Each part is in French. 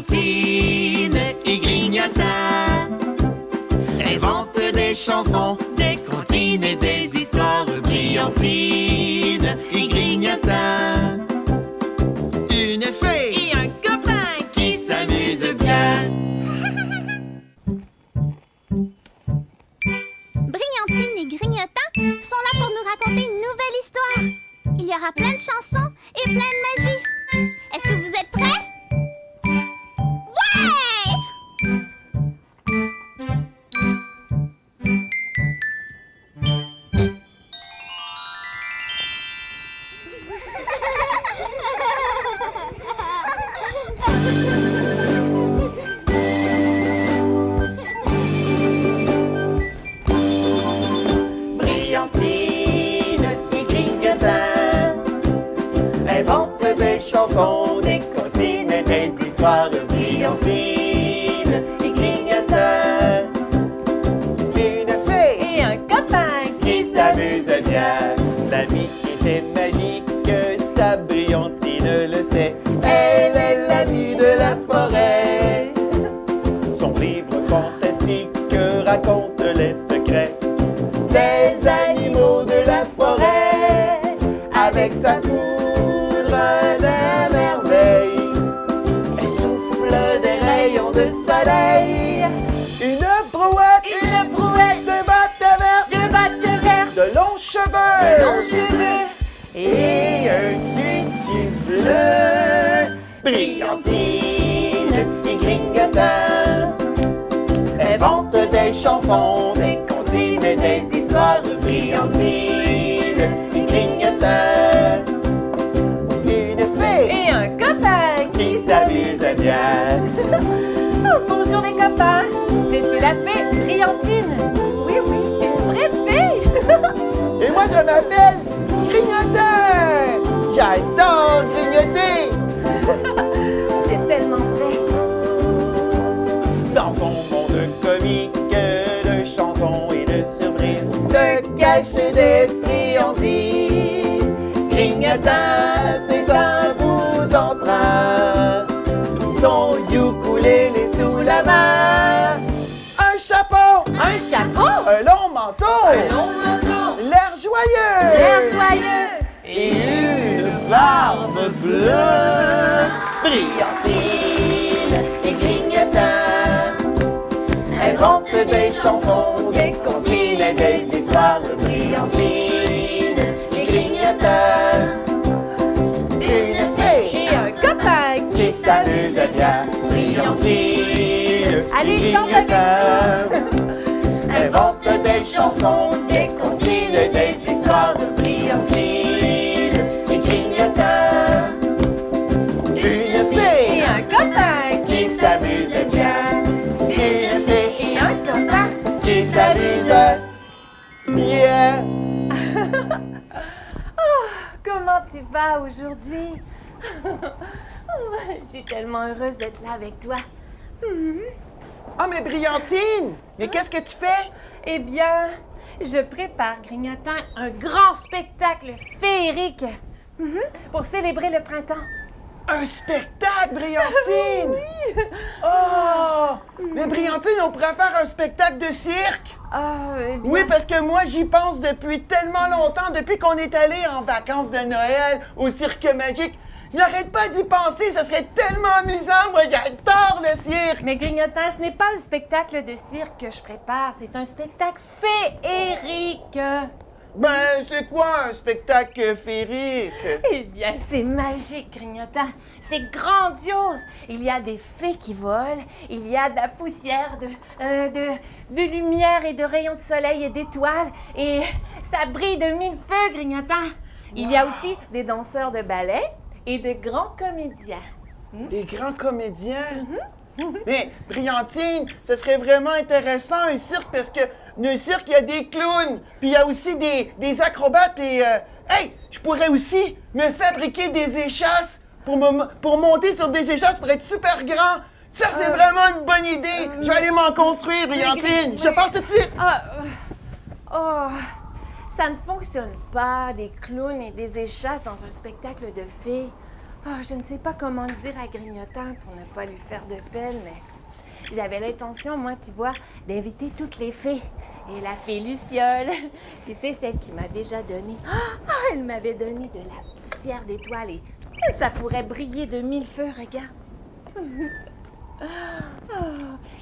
Brillantine et Grignotin inventent des chansons, des comptines et des histoires. Brillantine et Grignotin, une fée Et un copain qui s'amuse bien. Brillantine et Grignotin sont là pour nous raconter une nouvelle histoire. Il y aura plein de chansons et plein de magie. Est-ce que vous êtes prêts? Ouais! Brillantine et Grignotin inventent des chansons, des comptines et des histoires. Brillantine et Grignotin, une fée et un copain qui s'amuse bien. L'amitié c'est magique, ça Brillantine le sait. Elle est l'amie de la forêt. Son livre fantastique raconte les secrets des animaux de la forêt. Avec sa poudre de merveille, elle souffle des rayons de soleil. Une brouette de bottes vertes, de longs cheveux, et un tutu bleu. Brillantine et Grignotin inventent des chansons, des comptines et des histoires. Brillantine et Grignotin, une fée et un copain qui s'amuse bien. Oh, bonjour les copains, je suis la fée Brillantine. Oui, une vraie fée. Et moi, je m'appelle Grignotin! J'adore grignoter! C'est tellement vrai. Dans son monde comique de chansons et de surprises se cachent des friandises. Grignotin, c'est un bout d'entrain, son ukulélé sous la main. Un chapeau! Un chapeau, Un long manteau! L'air joyeux! l'air joyeux. Et une barbe bleue. Brillantine et Grignotin inventent des chansons, des comptines et des histoires. Brillantine et Grignotin, une fée Et un copain qui s'amuse bien. Brillantine Allez, et chante Grignotin inventent des chansons, des comptines et des histoires. Brillantine et Grignotin, une fée et un copain qui s'amuse bien. Une fée et un copain. qui s'amuse bien. Comment tu vas aujourd'hui? Je suis tellement heureuse d'être là avec toi. Ah, mais Brillantine! Mais qu'est-ce que tu fais? Eh bien, je prépare, Grignotin, un grand spectacle féerique pour célébrer le printemps. Un spectacle, Brillantine! Oh! Mais Brillantine, on pourrait faire un spectacle de cirque? Ah, eh bien, Oui, parce que moi, j'y pense depuis tellement longtemps, depuis qu'on est allé en vacances de Noël au Cirque Magique. J'arrête pas d'y penser, ça serait tellement amusant. Moi, j'adore le cirque. Mais Grignotin, ce n'est pas le spectacle de cirque que je prépare, c'est un spectacle féerique. Ben, c'est quoi un spectacle féerique? Eh bien, c'est magique, Grignotin. C'est grandiose. Il y a des fées qui volent, il y a de la poussière, de lumière et de rayons de soleil et d'étoiles. Et ça brille de mille feux, Grignotin. Il y a aussi des danseurs de ballet et de grands comédiens. Des grands comédiens? Mais, Brillantine, ce serait vraiment intéressant un cirque parce que dans un cirque, il y a des clowns, puis il y a aussi des acrobates et... hey, je pourrais aussi me fabriquer des échasses pour monter sur des échasses pour être super grand. Ça, c'est vraiment une bonne idée. Je vais aller m'en construire, Brillantine. Je pars tout de suite. Oh, ça ne fonctionne pas, des clowns et des échasses dans un spectacle de fées. Oh, je ne sais pas comment le dire à Grignotant pour ne pas lui faire de peine, mais j'avais l'intention, moi, tu vois, d'inviter toutes les fées. Et la fée Luciole, tu sais, celle qui m'a déjà donné... elle m'avait donné de la poussière d'étoiles et ça pourrait briller de 1000 feux, regarde.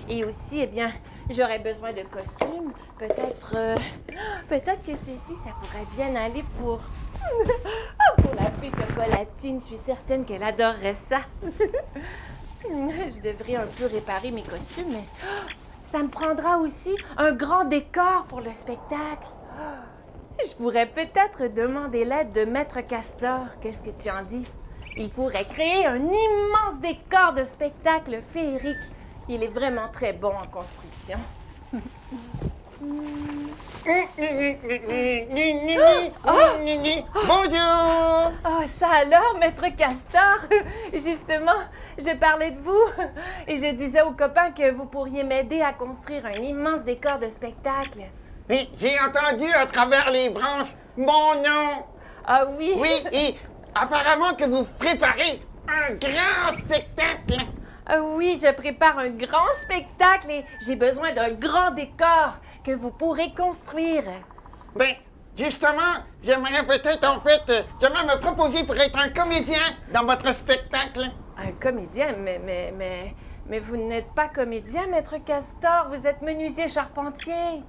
Et aussi, eh bien, j'aurais besoin de costumes. Peut-être que ceci, ça pourrait bien aller pour... pour la fée chocolatine. Je suis certaine qu'elle adorerait ça. Je devrais un peu réparer mes costumes, mais ça me prendra aussi un grand décor pour le spectacle. Je pourrais peut-être demander l'aide de Maître Castor. Qu'est-ce que tu en dis? Il pourrait créer un immense décor de spectacle féerique. Il est vraiment très bon en construction. Bonjour! Oh, ça alors, Maître Castor? Justement, je parlais de vous et je disais aux copains que vous pourriez m'aider à construire un immense décor de spectacle. Oui, j'ai entendu à travers les branches mon nom. Ah oui? Oui, et apparemment que vous préparez un grand spectacle. Ah oui, je prépare un grand spectacle et j'ai besoin d'un grand décor que vous pourrez construire. Ben, justement, j'aimerais peut-être, j'aimerais me proposer pour être un comédien dans votre spectacle. Un comédien? Mais vous n'êtes pas comédien, Maître Castor, vous êtes menuisier charpentier.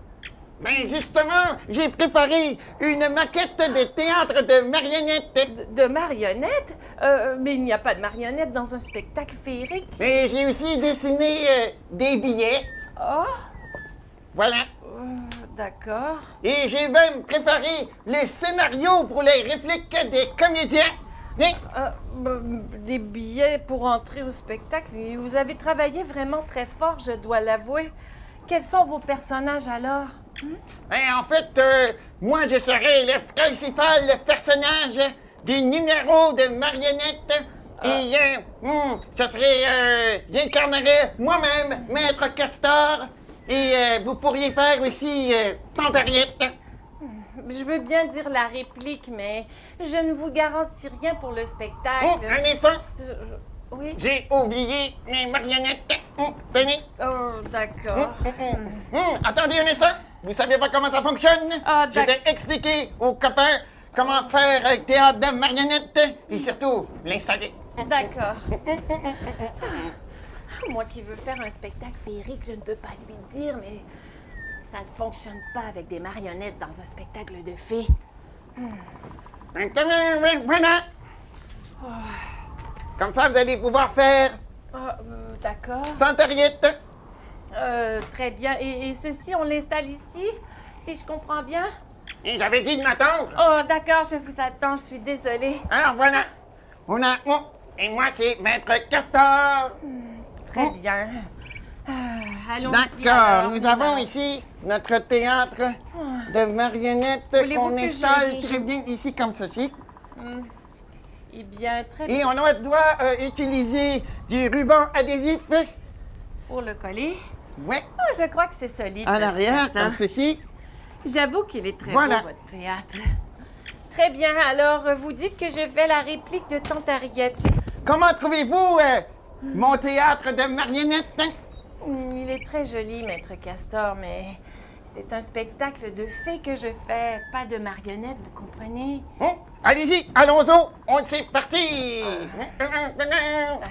Ben, justement, j'ai préparé une maquette de théâtre de marionnettes. De marionnettes? Mais il n'y a pas de marionnettes dans un spectacle féerique. Et j'ai aussi dessiné des billets. Oh, Voilà. d'accord. Et j'ai même préparé les scénarios pour les répliques des comédiens. Hein? Des billets pour entrer au spectacle. Et vous avez travaillé vraiment très fort, je dois l'avouer. Quels sont vos personnages alors? Ben, en fait, moi, je serai le principal personnage du numéro de marionnettes. Et j'incarnerai moi-même Maître Castor. Et vous pourriez faire aussi Tante Harriet. Je veux bien dire la réplique, mais je ne vous garantis rien pour le spectacle. Oh, un instant. Oui? J'ai oublié mes marionnettes. Tenez. Oh, d'accord. Attendez un instant. Vous savez pas comment ça fonctionne? Ah, Je vais expliquer aux copains comment faire un théâtre de marionnettes et surtout l'installer. D'accord. Moi qui veux faire un spectacle féerique, je ne peux pas lui dire, mais ça ne fonctionne pas avec des marionnettes dans un spectacle de fées. Voilà. Comme ça, vous allez pouvoir faire D'accord. Tante Harriet. Très bien. Et ceci, on l'installe ici, si je comprends bien? Et j'avais dit de m'attendre. Oh, d'accord, je vous attends, je suis désolée. Alors voilà. On a et moi, c'est Maître Castor. Très bien. Allons-y. D'accord, alors, nous avons allons- ici notre théâtre de marionnettes Voulez-vous qu'on que installe je- très bien ici comme ceci. Eh bien, très Et bien. on doit utiliser du ruban adhésif. Pour le coller. Ouais, Oh, je crois que c'est solide. en Maître arrière, Castor. comme ceci. J'avoue qu'il est très Voilà. beau, votre théâtre. Très bien, alors vous dites que je fais la réplique de Tante Harriet. Comment trouvez-vous mon théâtre de marionnettes? Il est très joli, Maître Castor, mais c'est un spectacle de fées que je fais, pas de marionnettes, vous comprenez? Allez-y, allons-y, on c'est parti. D'accord.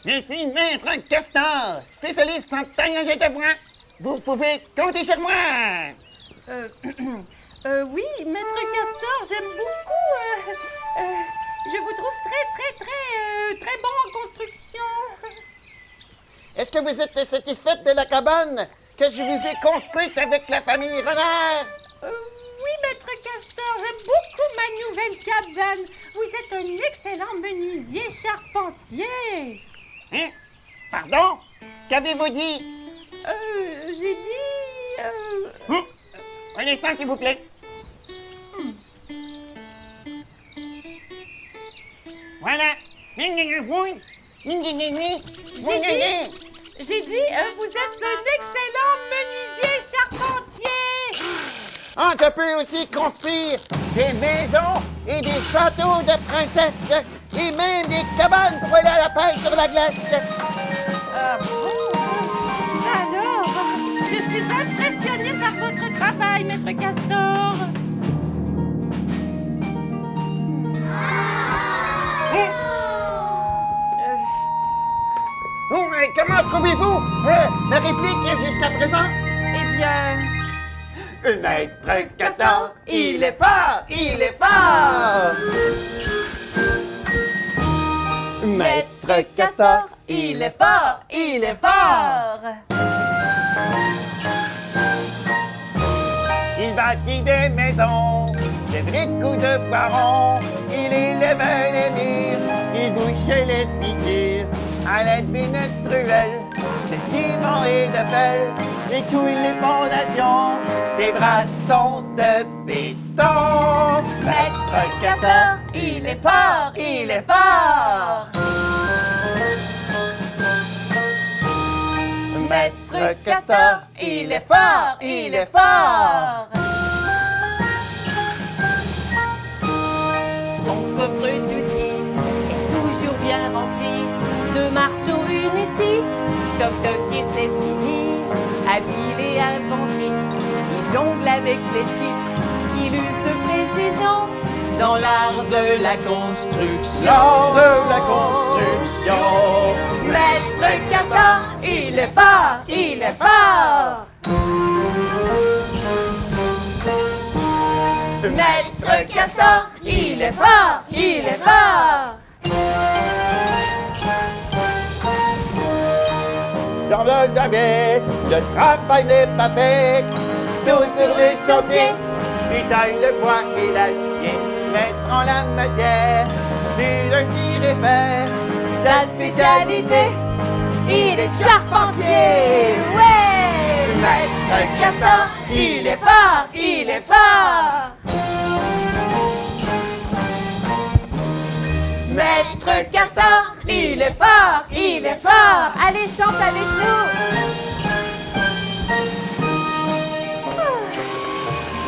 Je suis Maître Castor, spécialiste en taillage de bois. Vous pouvez compter sur moi. Oui, Maître Castor, j'aime beaucoup. Je vous trouve très bon en construction. Est-ce que vous êtes satisfaite de la cabane que je vous ai construite avec la famille Renard? Oui, Maître Castor, j'aime beaucoup ma nouvelle cabane. Vous êtes un excellent menuisier charpentier. Hein? Pardon? Qu'avez-vous dit? J'ai dit... Un instant, s'il vous plaît. Voilà. J'ai dit, vous êtes un excellent menuisier charpentier! On peut aussi construire des maisons et des châteaux de princesses et même des cabanes pour aller à la pêche sur la glace. Ah bon? Alors, je suis impressionnée par votre travail, maître Castor. Oh, comment trouvez-vous ma réplique jusqu'à présent? Eh bien, Maître Castor, il est fort, il est fort. Maître Castor, il est fort, il est fort. Il bâtit des maisons, des briques ou de poirons. Il élève les murs, il bouche les fissures à l'aide d'une truelle, de ciment et de pelle. Il coule les fondations, ses bras sont de béton. Maître Castor, il est fort, il est fort. Maître Castor, il est fort, il est fort. son coffre d'outils est toujours bien rempli de marteaux unis. Toc-toc et c'est fini. Habile et inventif, il jongle avec les chiffres, il use de précision dans l'art de la construction. Maître Castor, il est fort, il est fort. Maître Castor, il est fort, il est fort. Dans le gabier, le travail n'est pas fait. Tout sur le chantier, il taille le bois et l'acier. Mettre en la matière, lui réussir faire Sa spécialité, il est charpentier. Ouais! Maître Castor, il est fort, il est fort. Maître Castor, il est fort, il est fort. Allez, chante avec nous.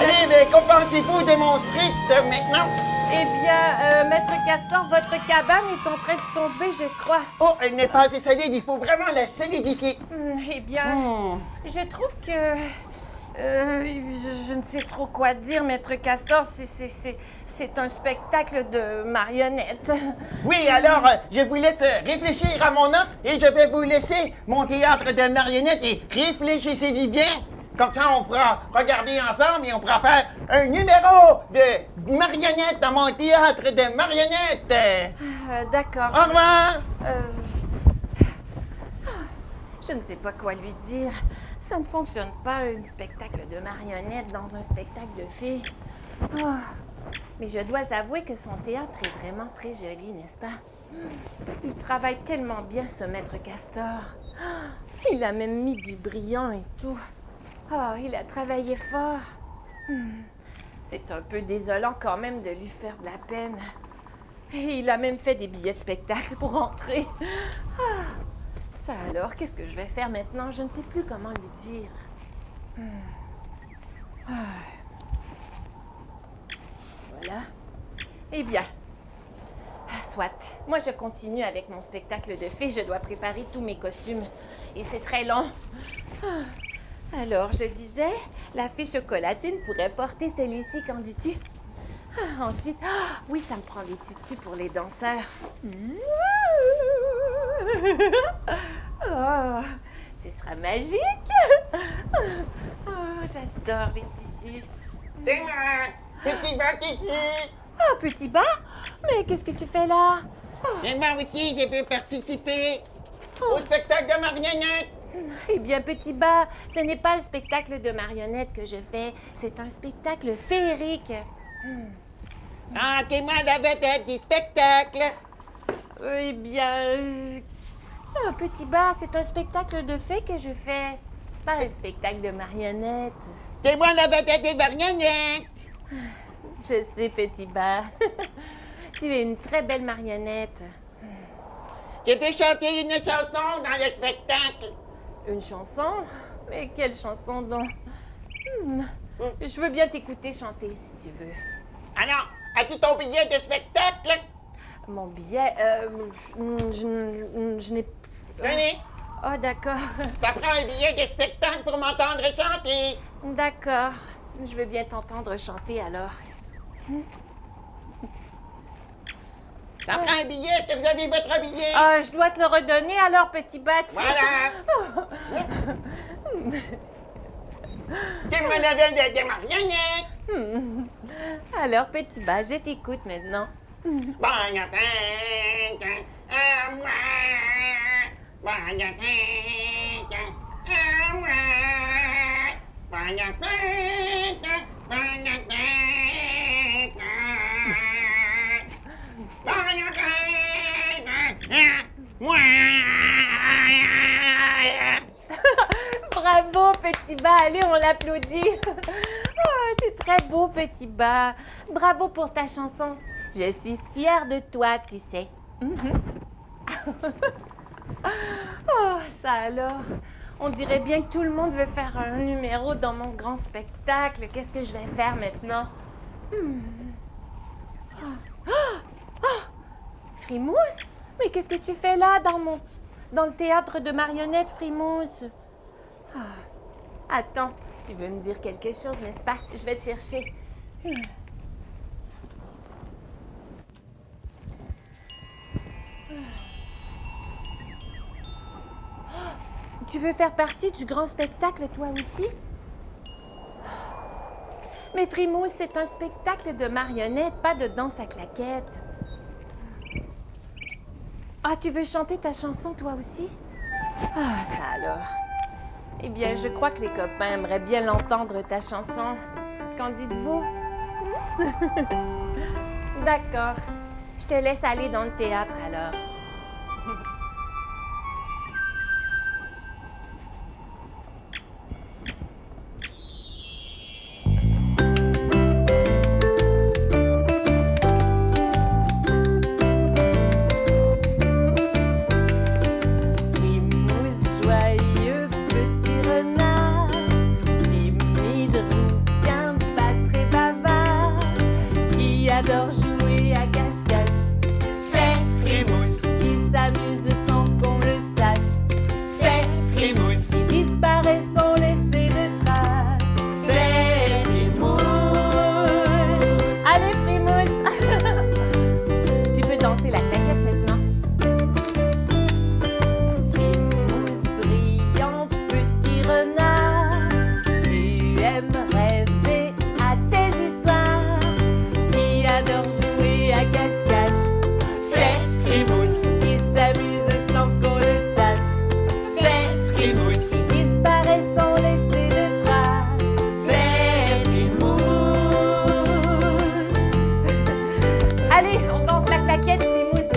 Allez, mais qu'en pensez-vous de mon script maintenant? Eh bien, Maître Castor, votre cabane est en train de tomber, je crois. Oh, elle n'est pas assez solide, il faut vraiment la solidifier. Eh bien, je trouve que... je ne sais trop quoi dire, Maître Castor. C'est un spectacle de marionnettes. Oui, alors, je vous laisse réfléchir à mon offre et je vais vous laisser mon théâtre de marionnettes et réfléchissez-y bien. Comme ça, on pourra regarder ensemble et on pourra faire un numéro de marionnettes dans mon théâtre de marionnettes. D'accord. Au revoir. Je ne sais pas quoi lui dire. Ça ne fonctionne pas, un spectacle de marionnettes dans un spectacle de fées. Oh. Mais je dois avouer que son théâtre est vraiment très joli, n'est-ce pas? Il travaille tellement bien, ce Maître Castor. Il a même mis du brillant et tout. Oh, il a travaillé fort. C'est un peu désolant quand même de lui faire de la peine. Et il a même fait des billets de spectacle pour entrer. Ça alors, qu'est-ce que je vais faire maintenant? Je ne sais plus comment lui dire. Voilà. Eh bien, soit. Moi, je continue avec mon spectacle de fées. Je dois préparer tous mes costumes. Et c'est très long. Alors, je disais, la fée chocolatine pourrait porter celui-ci, qu'en dis-tu? Ensuite, oui, ça me prend des tutus pour les danseurs. Oh, ce sera magique! Oh, j'adore les tissus. C'est moi, petit bas ici. Oh, petit bas? Mais qu'est-ce que tu fais là? Et moi aussi, je veux participer au spectacle de marionnettes. Eh bien, petit bas, ce n'est pas un spectacle de marionnettes que je fais, c'est un spectacle féerique. Ah, c'est moi la vedette du spectacle. Eh bien, petit bas, c'est un spectacle de fées que je fais, pas un spectacle de marionnettes. C'est moi la vedette des marionnettes. Je sais, petit bas. Tu es une très belle marionnette. Je vais chanter une chanson dans le spectacle. Une chanson? Mais quelle chanson donc? Je veux bien t'écouter chanter si tu veux. Alors, as-tu ton billet de spectacle? Mon billet, je n'ai... Tenez, Oh, d'accord. ça prend un billet de spectacle pour m'entendre chanter. D'accord. Je veux bien t'entendre chanter alors. Ça prend un billet, est-ce que vous avez votre billet? Ah, je dois te le redonner alors, petit bat. Voilà. C'est mon level de marionnette. Alors, petit bat, je t'écoute maintenant. Bonne fête à moi. Bonne fête à moi. Bonne fête, bonne fête. Bonne fête à moi. Bravo, petit bat. Allez, on l'applaudit. Oh, c'est très beau, petit bat. Bravo pour ta chanson. Je suis fière de toi, tu sais. Oh, ça alors. On dirait bien que tout le monde veut faire un numéro dans mon grand spectacle. Qu'est-ce que je vais faire maintenant? Frimousse? Mais qu'est-ce que tu fais là dans le théâtre de marionnettes, Frimousse? Attends, tu veux me dire quelque chose, n'est-ce pas? Je vais te chercher. Tu veux faire partie du grand spectacle, toi aussi? Mais Frimousse, c'est un spectacle de marionnettes, pas de danse à claquettes. Ah, tu veux chanter ta chanson, toi aussi? Ah, ça alors. Eh bien, je crois que les copains aimeraient bien l'entendre, ta chanson. Qu'en dites-vous? D'accord. Je te laisse aller dans le théâtre, alors. Adore jouer à cache-cache. C'est Frimousse. Qui s'amuse sans qu'on le sache. C'est Frimousse. Qui disparaît sans laisser de traces. C'est Frimousse. Allez, Frimousse. Tu peux danser la claquette maintenant. Frimousse, brillant petit renard. Tu aimes rêver à tes histoires. Qui adore jouer à cache-cache. C'est Frimousse. Qui s'amuse sans qu'on le sache. C'est Frimousse. Qui disparaît sans laisser de traces. C'est Frimousse. Allez, on danse la claquette, Frimousse.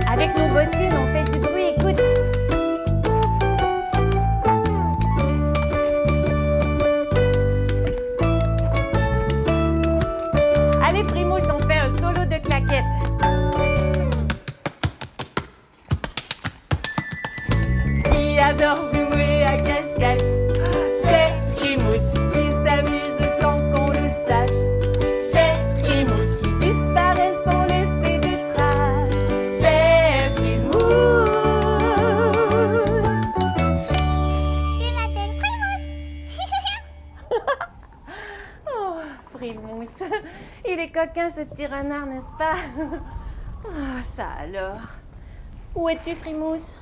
Avec nos bottines, on fait du bruit, écoute. Allez, Frimousse, on fait un solo de claquettes. Qui adore jouer à cache-cache. C'est Frimousse. Qui s'amuse sans qu'on le sache. C'est Frimousse. Qui disparaît sans laisser de traces. C'est Frimousse. Je m'appelle Frimousse. Oh, Frimousse. Il est coquin, ce petit renard, n'est-ce pas? Oh, ça alors. Où es-tu, Frimousse?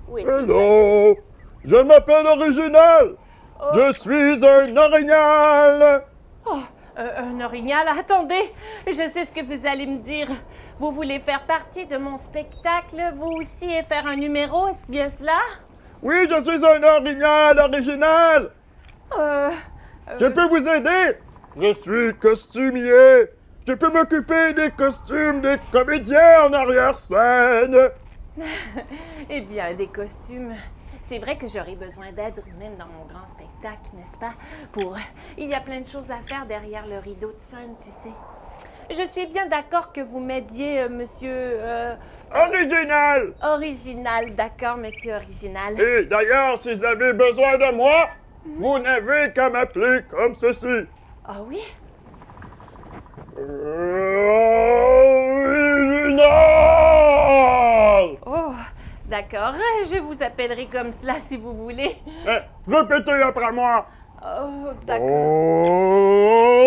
Où es-tu? Hello, je m'appelle Original. Je suis un orignal. Oh, un orignal, attendez, je sais ce que vous allez me dire. Vous voulez faire partie de mon spectacle, vous aussi, et faire un numéro, est-ce bien cela? Oui, je suis un orignal original. Je peux vous aider. Je suis costumier. Je peux m'occuper des costumes des comédiens en arrière-scène. Eh bien, des costumes. C'est vrai que j'aurais besoin d'aide même dans mon grand spectacle, n'est-ce pas? Il y a plein de choses à faire derrière le rideau de scène, tu sais. Je suis bien d'accord que vous m'aidiez, monsieur... Original! Original, d'accord, monsieur Original. Et d'ailleurs, si vous avez besoin de moi, vous n'avez qu'à m'appeler comme ceci. Ah oui? Original! Oh, d'accord. Je vous appellerai comme cela si vous voulez. Répétez après moi. Oh, d'accord.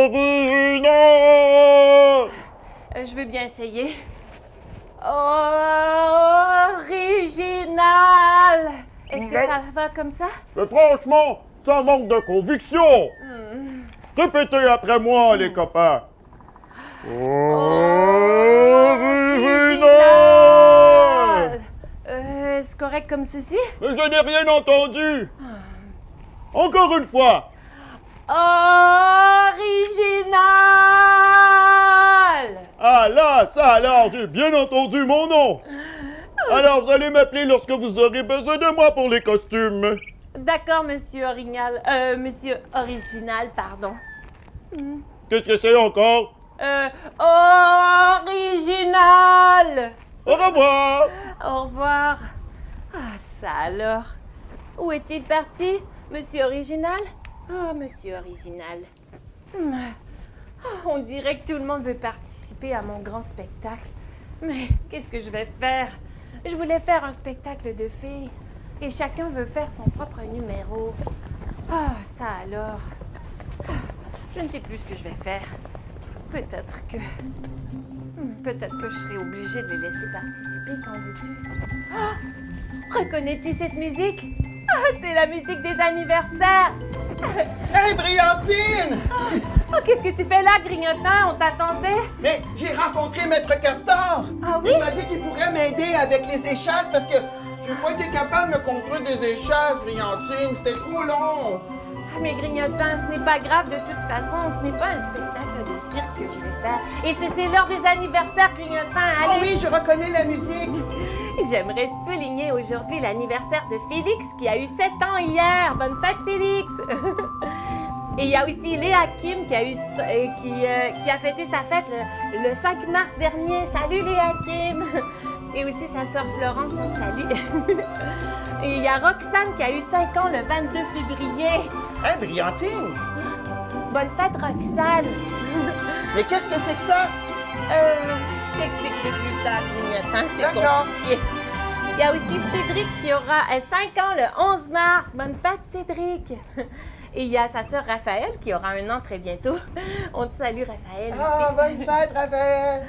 Original! Je vais bien essayer. Original! Est-ce que ça va comme ça? Mais franchement, ça manque de conviction. Répétez après moi, les copains. Original! Est-ce correct comme ceci? Mais je n'ai rien entendu. Encore une fois. Original! Ah là, ça alors, j'ai bien entendu mon nom. Alors, vous allez m'appeler lorsque vous aurez besoin de moi pour les costumes. D'accord, monsieur Original. Monsieur Original, pardon. Qu'est-ce que c'est encore? Original! Au revoir. Au revoir. Ah, ça alors. Où est-il parti, monsieur Original? Oh, monsieur Original. On dirait que tout le monde veut participer à mon grand spectacle. Mais qu'est-ce que je vais faire? Je voulais faire un spectacle de fées. Et chacun veut faire son propre numéro. Ah, ça alors. Je ne sais plus ce que je vais faire. Peut-être que je serai obligée de les laisser participer, qu'en dis-tu? Oh! Reconnais-tu cette musique? Ah, c'est la musique des anniversaires! Hey, Brillantine! Oh, qu'est-ce que tu fais là, grignotant? On t'attendait? Mais j'ai rencontré Maître Castor! Ah oui? Il m'a dit qu'il pourrait m'aider avec les échasses parce que je n'ai pas été capable de me construire des échasses, Brillantine. C'était trop long! Ah, mais grignotant, ce n'est pas grave de toute façon. Ce n'est pas un spectacle de cirque que je vais faire. Et c'est l'heure des anniversaires, grignotant. Oh Allez! oui, je reconnais la musique! J'aimerais souligner aujourd'hui l'anniversaire de Félix qui a eu 7 ans hier. Bonne fête, Félix! Et il y a aussi Léa Kim qui a fêté sa fête le 5 mars dernier. Salut Léa Kim! Et aussi sa sœur Florence, on te salue. Et il y a Roxane qui a eu 5 ans le 22 février. Hey, Brillantine! Bonne fête, Roxane! Mais qu'est-ce que c'est que ça? Je t'expliquerai plus tard, grignotant, c'est D'accord. compliqué. Il y a aussi Cédric qui aura 5 ans le 11 mars. Bonne fête, Cédric! Et il y a sa sœur Raphaël qui aura 1 an très bientôt. On te salue, Raphaël. Ah, bonne fête, Raphaël!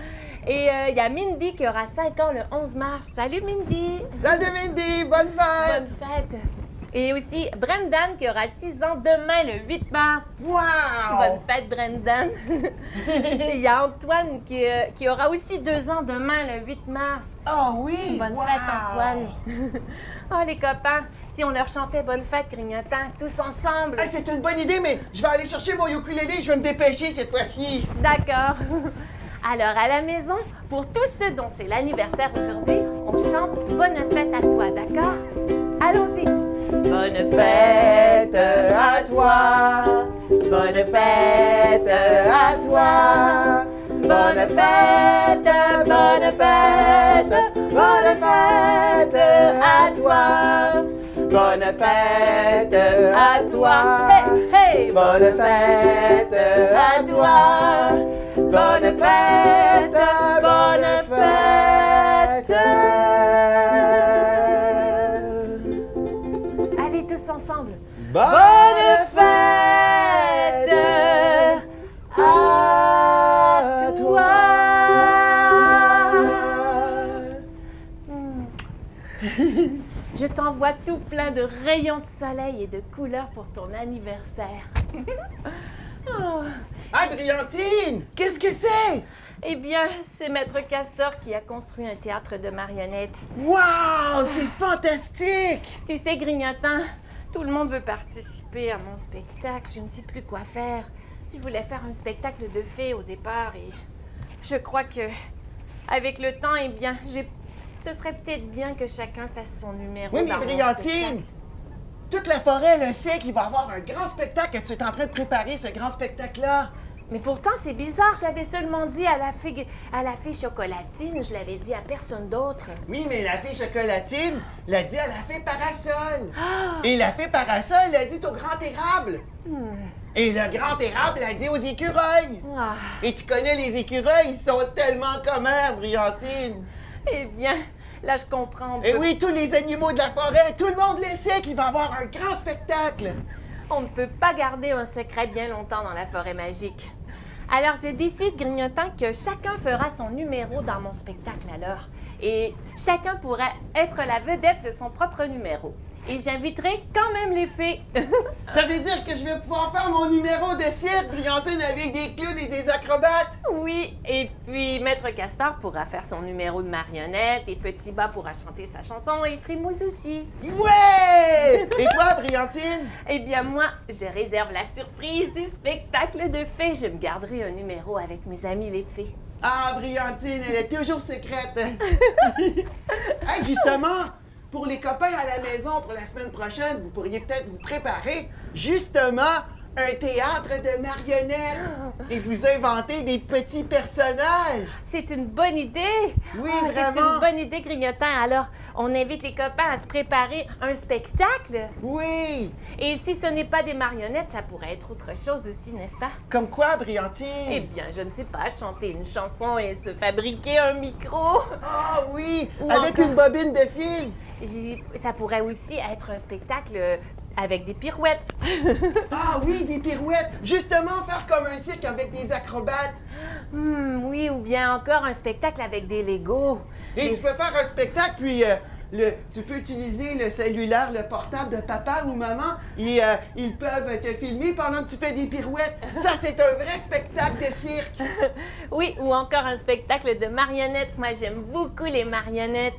Et il y a Mindy qui aura 5 ans le 11 mars. Salut, Mindy! Salut, Mindy! Bonne fête! Bonne fête! Et aussi Brendan qui aura 6 ans demain le 8 mars. Wow! Bonne fête, Brendan! Et il y a Antoine qui aura aussi 2 ans demain le 8 mars. Oh oui! Bonne wow. fête, Antoine! Oh, les copains, si on leur chantait bonne fête, grignotant, tous ensemble! Hey, c'est une bonne idée, mais je vais aller chercher mon ukulélé. Je vais me dépêcher cette fois-ci. D'accord. Alors, à la maison, pour tous ceux dont c'est l'anniversaire aujourd'hui, on chante Bonne fête à toi, d'accord? Allons-y. Bonne fête à toi. Bonne fête à toi. Bonne fête, bonne fête. Bonne fête à toi. Bonne fête à toi. Hey, hey. Bonne fête à toi. Bonne fête, bonne fête. Allez tous ensemble. Bonne fête à toi. Je t'envoie tout plein de rayons de soleil et de couleurs pour ton anniversaire. Oh. Ah, Brillantine! Qu'est-ce que c'est? Eh bien, c'est Maître Castor qui a construit un théâtre de marionnettes. Wow! C'est fantastique! Tu sais, grignotant, tout le monde veut participer à mon spectacle. Je ne sais plus quoi faire. Je voulais faire un spectacle de fées au départ et je crois que, avec le temps, eh bien, ce serait peut-être bien que chacun fasse son numéro. Oui, mais dans mon Brillantine! spectacle. Toute la forêt le sait qu'il va y avoir un grand spectacle, que tu es en train de préparer ce grand spectacle-là. Mais pourtant, c'est bizarre. J'avais seulement dit à la fée chocolatine. Je l'avais dit à personne d'autre. Oui, mais la fée chocolatine l'a dit à la fée parasol. Et la fée parasol l'a dit au grand érable. Et le grand érable l'a dit aux écureuils. Ah. Et tu connais les écureuils, ils sont tellement communs, Brillantine. Eh bien, là, je comprends. Et oui, tous les animaux de la forêt, tout le monde le sait qu'il va y avoir un grand spectacle. On ne peut pas garder un secret bien longtemps dans la forêt magique. Alors, je décide, Grignotant, que chacun fera son numéro dans mon spectacle alors. Et chacun pourra être la vedette de son propre numéro. Et j'inviterai quand même les fées. Ça veut dire que je vais pouvoir faire mon numéro de cirque, Brillantine, avec des clowns et des acrobates? Oui, et puis Maître Castor pourra faire son numéro de marionnette, et Petit Bas pourra chanter sa chanson, et Frimousse aussi. Ouais! Et toi, Brillantine? Eh bien, moi, je réserve la surprise du spectacle de fées. Je me garderai un numéro avec mes amis les fées. Ah, Brillantine, elle est toujours secrète. Hey, justement, pour les copains à la maison pour la semaine prochaine, vous pourriez peut-être vous préparer justement un théâtre de marionnettes et vous inventer des petits personnages. C'est une bonne idée! Oui, C'est vraiment. une bonne idée, Grignotant. Alors, on invite les copains à se préparer un spectacle. Oui! Et si ce n'est pas des marionnettes, ça pourrait être autre chose aussi, n'est-ce pas? Comme quoi, Eh Brillantine? bien, je ne sais pas, chanter une chanson et se fabriquer un micro. Ah oui! Ou Avec encore- une bobine de fil! Ça pourrait aussi être un spectacle avec des pirouettes. Ah oui, des pirouettes! Justement, faire comme un cirque avec des acrobates! Oui, ou bien encore un spectacle avec des Legos. Et tu peux faire un spectacle, puis tu peux utiliser le cellulaire, le portable de papa ou maman, et ils peuvent te filmer pendant que tu fais des pirouettes. Ça, c'est un vrai spectacle de cirque. Oui, ou encore un spectacle de marionnettes. Moi, j'aime beaucoup les marionnettes.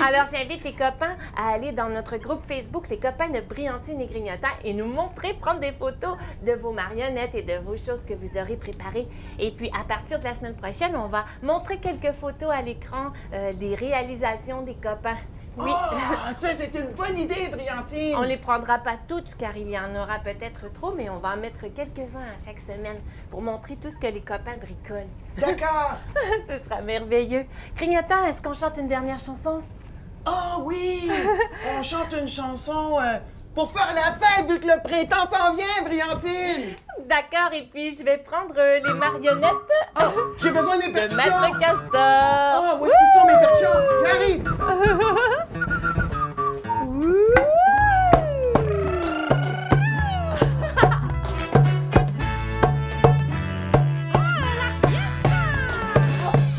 Alors, j'invite les copains à aller dans notre groupe Facebook, les copains de Brillantine et Grignotant, et nous montrer, prendre des photos de vos marionnettes et de vos choses que vous aurez préparées. Et puis, à partir de la semaine prochaine, on va montrer quelques photos à l'écran des réalisations des copains. Oui. Oh, ça, c'est une bonne idée, Brillantine. On les prendra pas toutes, car il y en aura peut-être trop, mais on va en mettre quelques-uns à chaque semaine pour montrer tout ce que les copains bricolent. D'accord. Ce sera merveilleux. Grignotant, est-ce qu'on chante une dernière chanson? Oh oui! On chante une chanson pour faire la fête, vu que le printemps s'en vient, Brillantine. D'accord, et puis je vais prendre les marionnettes Oh, j'ai besoin des de percussions. Maître Castor. Oh, où est-ce qu'ils sont, mes percussions? J'arrive.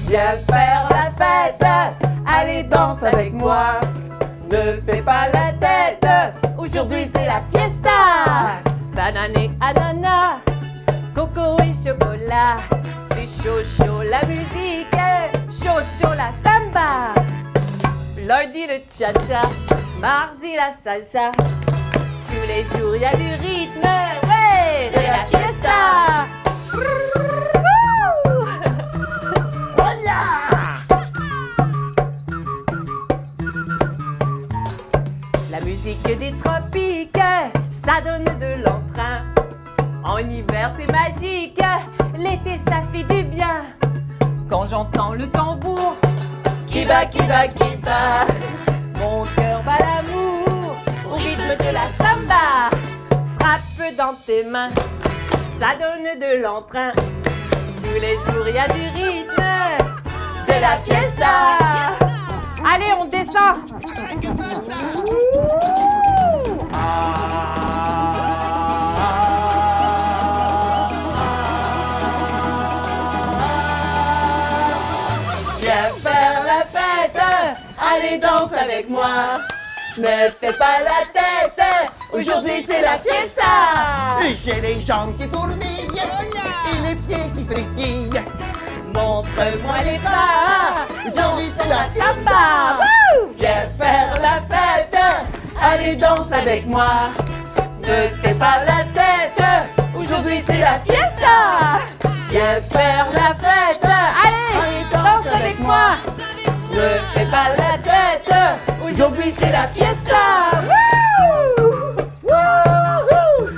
Viens faire la fête, allez danse avec moi. Ne fais pas la tête, aujourd'hui c'est la fiesta. Banane et ananas, coco et chocolat. C'est chaud chaud la musique, chaud chaud la samba. Lundi le cha-cha, mardi la salsa. Tous les jours y a du rythme, ouais, c'est la fiesta. La musique des tropiques, ça donne de l'entrain. En hiver c'est magique, l'été ça fait du bien. Quand j'entends le tambour, qui bat, mon cœur bat l'amour au rythme de la samba. Frappe dans tes mains, ça donne de l'entrain. Tous les jours y a du rythme, c'est la fiesta. Allez, on descend. Viens faire la fête, allez danse avec moi. Ne fais pas la tête, aujourd'hui c'est la fiesta. J'ai les jambes qui fourmillent et les pieds qui frétillent. Montre-moi les pas, danse la samba. Viens faire la fête, allez danse avec moi. Ne fais pas la tête, aujourd'hui c'est la fiesta. Viens faire la fête, allez danse avec moi. Ne fais pas la tête, aujourd'hui c'est la fiesta. Wouh! Wouhou!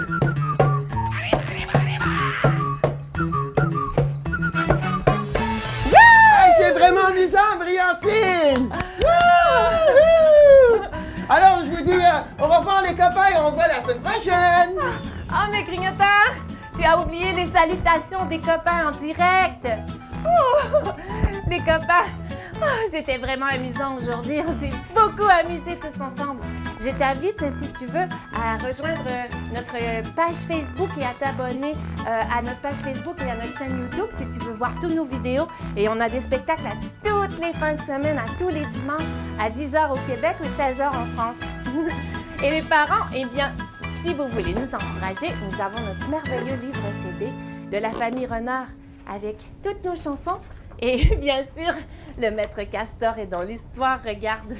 semaine prochaine! Oh, mais Grignotin, tu as oublié les salutations des copains en direct. Oh, les copains, c'était vraiment amusant aujourd'hui. On s'est beaucoup amusés tous ensemble. Je t'invite, si tu veux, à rejoindre notre page Facebook et à t'abonner à notre page Facebook et à notre chaîne YouTube si tu veux voir toutes nos vidéos. Et on a des spectacles à toutes les fins de semaine, à tous les dimanches, à 10h au Québec ou 16h en France. Et les parents, eh bien, si vous voulez nous encourager, nous avons notre merveilleux livre CD de la famille Renard avec toutes nos chansons. Et bien sûr, le maître Castor est dans l'histoire, regarde.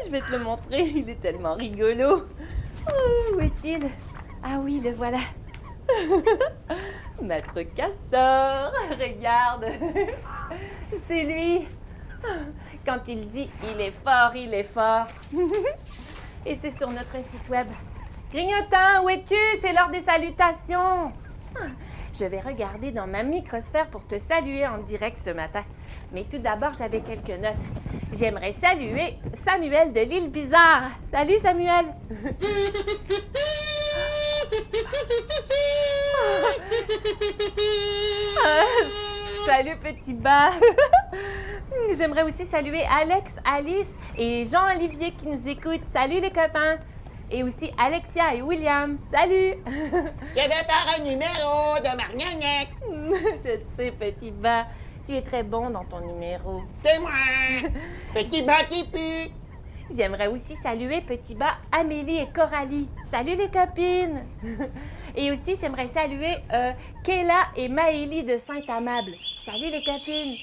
Je vais te le montrer, il est tellement rigolo. Oh, où est-il? Ah oui, le voilà. Maître Castor, regarde. C'est lui. Quand il dit « il est fort, il est fort ». Et c'est sur notre site web. Grignotin, où es-tu? C'est l'heure des salutations. Je vais regarder dans ma microsphère pour te saluer en direct ce matin. Mais tout d'abord, j'avais quelques notes. J'aimerais saluer Samuel de l'île Bizarre. Salut Samuel! Salut petit bas! J'aimerais aussi saluer Alex, Alice et Jean-Olivier qui nous écoutent. Salut les copains! Et aussi Alexia et William. Salut! Je vais faire un numéro de marionnette. Je sais, petit bas. Tu es très bon dans ton numéro. C'est moi, petit bas qui pue. J'aimerais aussi saluer petit bas Amélie et Coralie. Salut les copines! Et aussi, j'aimerais saluer Kéla et Maëlie de Saint-Amable. Salut les copines!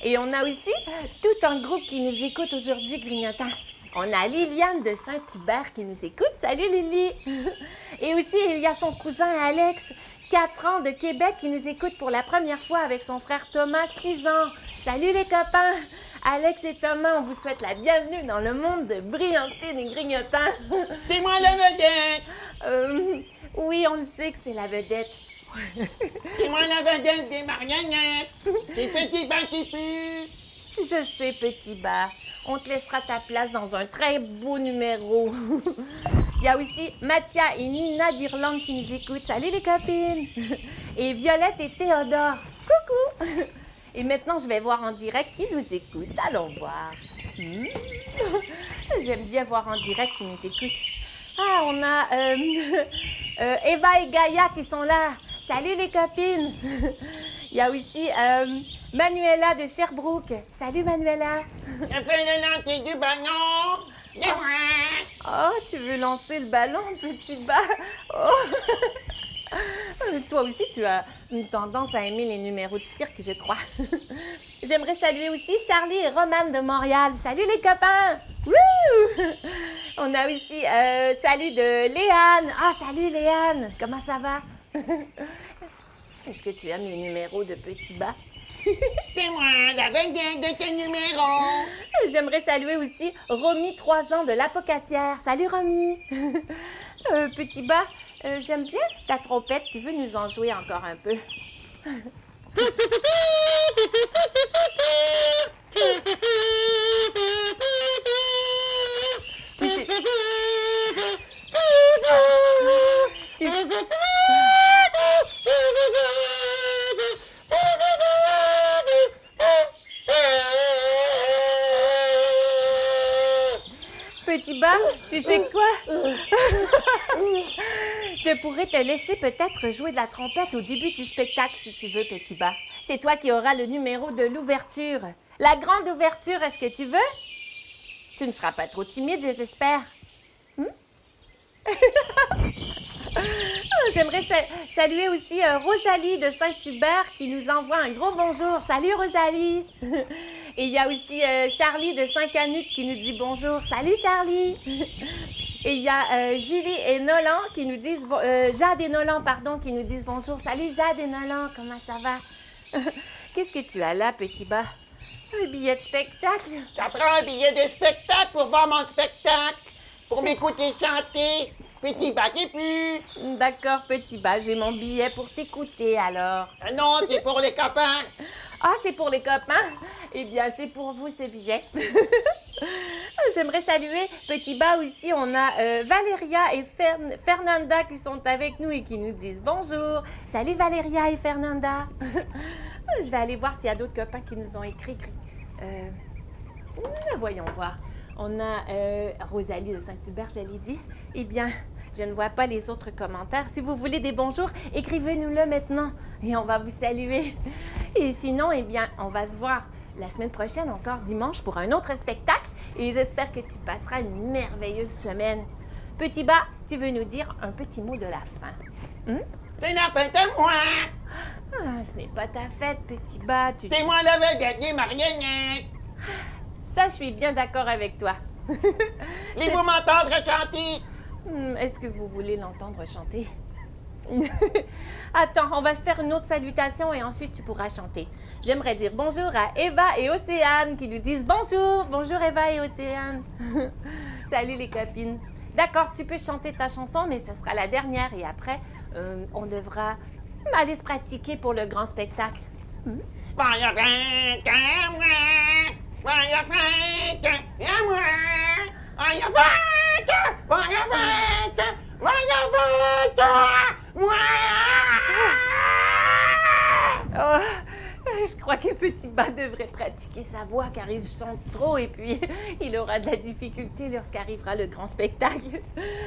Et on a aussi tout un groupe qui nous écoute aujourd'hui, Grignotin. On a Liliane de Saint-Hubert qui nous écoute. Salut Lily! Et aussi, il y a son cousin Alex, 4 ans de Québec, qui nous écoute pour la première fois avec son frère Thomas, 6 ans. Salut les copains! Alex et Thomas, on vous souhaite la bienvenue dans le monde de Brillantine et Grignotin. C'est moi la vedette. Oui, on le sait que c'est la vedette. C'est moi la vedette des marionnettes. C'est petit bas qui pue. Je sais, petit bas. On te laissera ta place dans un très beau numéro. Il y a aussi Mathia et Nina d'Irlande qui nous écoutent. Salut les copines! Et Violette et Théodore. Coucou! Et maintenant, je vais voir en direct qui nous écoute. Allons voir. J'aime bien voir en direct qui nous écoute. Ah, on a Eva et Gaïa qui sont là. Salut les copines! Il y a aussi Manuela de Sherbrooke. Salut Manuela! Je fais le lancer du ballon. C'est moi. Oh, tu veux lancer le ballon, petit bas? Oh. Toi aussi, tu as une tendance à aimer les numéros de cirque, je crois. J'aimerais saluer aussi Charlie et Romane de Montréal. Salut les copains! Wouh! On a aussi salut de Léane. Ah, salut Léane! Comment ça va? Est-ce que tu aimes les numéros de petit bas? C'est moi la vedette de ce numéro. J'aimerais saluer aussi Romy, 3 ans de l'Apocatière. Salut Romy! Petit bas, j'aime bien ta trompette. Tu veux nous en jouer encore un peu? Tu sais... Petit bas, tu sais quoi? Je pourrais te laisser peut-être jouer de la trompette au début du spectacle si tu veux, petit bas. C'est toi qui auras le numéro de l'ouverture. La grande ouverture, est-ce que tu veux? Tu ne seras pas trop timide, j'espère. J'aimerais saluer aussi Rosalie de Saint-Hubert qui nous envoie un gros bonjour. Salut Rosalie! Et il y a aussi Charlie de Saint-Canute qui nous dit bonjour. Salut Charlie! Et il y a Julie et Nolan qui nous disent... Jade et Nolan, pardon, qui nous disent bonjour. Salut Jade et Nolan, comment ça va? Qu'est-ce que tu as là, petit bas? Un billet de spectacle? Ça prend un billet de spectacle pour voir mon spectacle. Pour m'écouter chanter. Petit bas qui pue. D'accord, petit bas, j'ai mon billet pour t'écouter alors. Non, c'est pour les copains. Ah, c'est pour les copains? Eh bien, c'est pour vous ce billet. J'aimerais saluer Petit Bas aussi. On a Valéria et Fernanda qui sont avec nous et qui nous disent bonjour. Salut Valéria et Fernanda. Je vais aller voir s'il y a d'autres copains qui nous ont écrit. Voyons voir. On a Rosalie de Saint-Hubert, je l'ai dit. Eh bien, je ne vois pas les autres commentaires. Si vous voulez des bonjours, écrivez-nous-le maintenant et on va vous saluer. Et sinon, eh bien, on va se voir la semaine prochaine, encore dimanche, pour un autre spectacle. Et j'espère que tu passeras une merveilleuse semaine. Petit Bas, tu veux nous dire un petit mot de la fin? C'est la fête à moi! Ah, ce n'est pas ta fête, Petit Bas. C'est moi la vedette des marionnettes! Ça, je suis bien d'accord avec toi. Voulez-vous m'entendre chanter? Est-ce que vous voulez l'entendre chanter? Attends, on va se faire une autre salutation et ensuite tu pourras chanter. J'aimerais dire bonjour à Eva et Océane qui nous disent bonjour. Bonjour Eva et Océane. Salut les copines. D'accord, tu peux chanter ta chanson, mais ce sera la dernière et après, on devra aller se pratiquer pour le grand spectacle. Oh, je crois que Petit Bas devrait pratiquer sa voix car il chante trop et puis il aura de la difficulté lorsqu'arrivera le grand spectacle.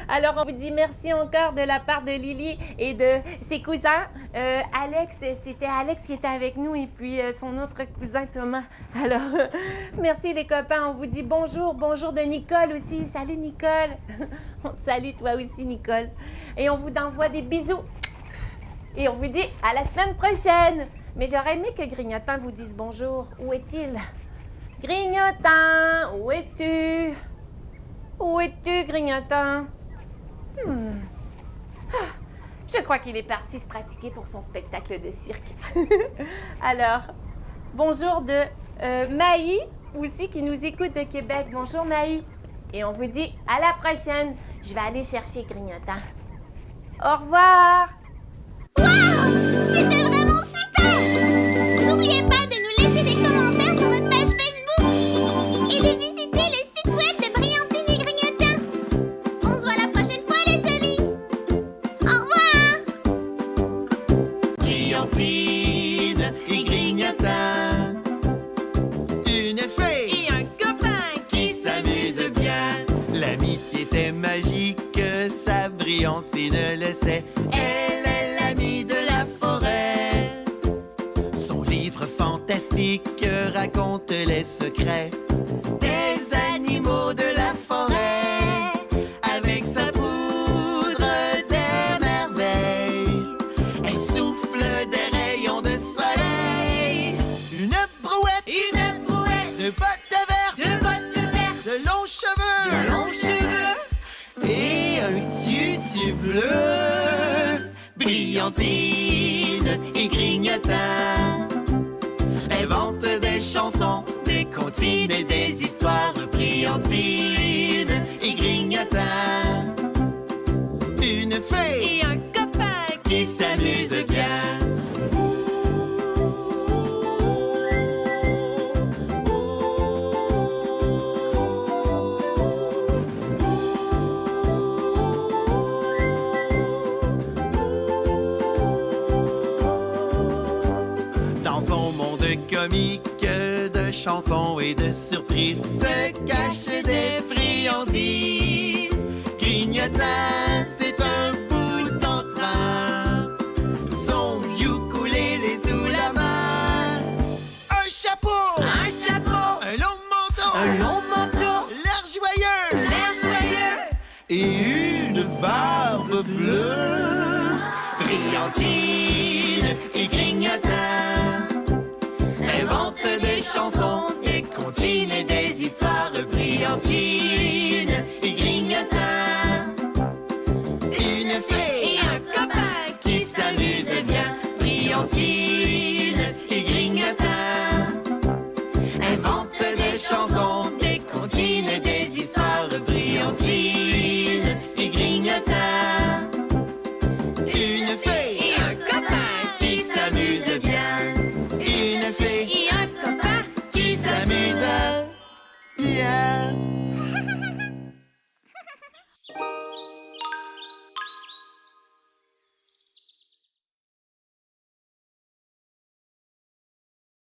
Alors on vous dit merci encore de la part de Lily et de ses cousins. Alex, c'était Alex qui était avec nous et puis son autre cousin Thomas. Alors merci les copains, on vous dit bonjour de Nicole aussi. Salut Nicole. On te salue toi aussi Nicole. Et on vous envoie des bisous. Et on vous dit à la semaine prochaine. Mais j'aurais aimé que Grignotin vous dise bonjour. Où est-il? Grignotin, où es-tu? Où es-tu, Grignotin? Je crois qu'il est parti se pratiquer pour son spectacle de cirque. Alors, bonjour de Maï, aussi, qui nous écoute de Québec. Bonjour Maï. Et on vous dit à la prochaine. Je vais aller chercher Grignotin. Au revoir. Wow! C'était vraiment super! N'oubliez pas de nous laisser des commentaires sur notre page Facebook et de visiter le site web de Brillantine et Grignotin. On se voit la prochaine fois, les amis! Au revoir! Brillantine et Grignotin, une fée Et un copain qui s'amuse bien. L'amitié c'est magique, ça Brillantine le sait. Elle est l'amie de la forêt. Son livre fantastique raconte les secrets des animaux de la forêt. Avec sa poudre des merveilles, elle souffle des rayons de soleil. Une brouette de bottes vertes, de longs cheveux, et un tutu bleu. Brillantine et Grignotin inventent des chansons, des comptines et des histoires. Brillantine et Grignotin, une fée et un copain qui s'amuse bien. Dans son monde comique de chansons et de surprises se cachent des friandises. Grignotin, c'est un bout en train, son ukulélé sous la main. Un chapeau, un long manteau, l'air joyeux, et une barbe bleue. Brillantine et Grignotin inventent des chansons, des comptines et des histoires. Brillantine et Grignotin, une fée et un copain qui s'amuse bien. Brillantine et Grignotin inventent des chansons,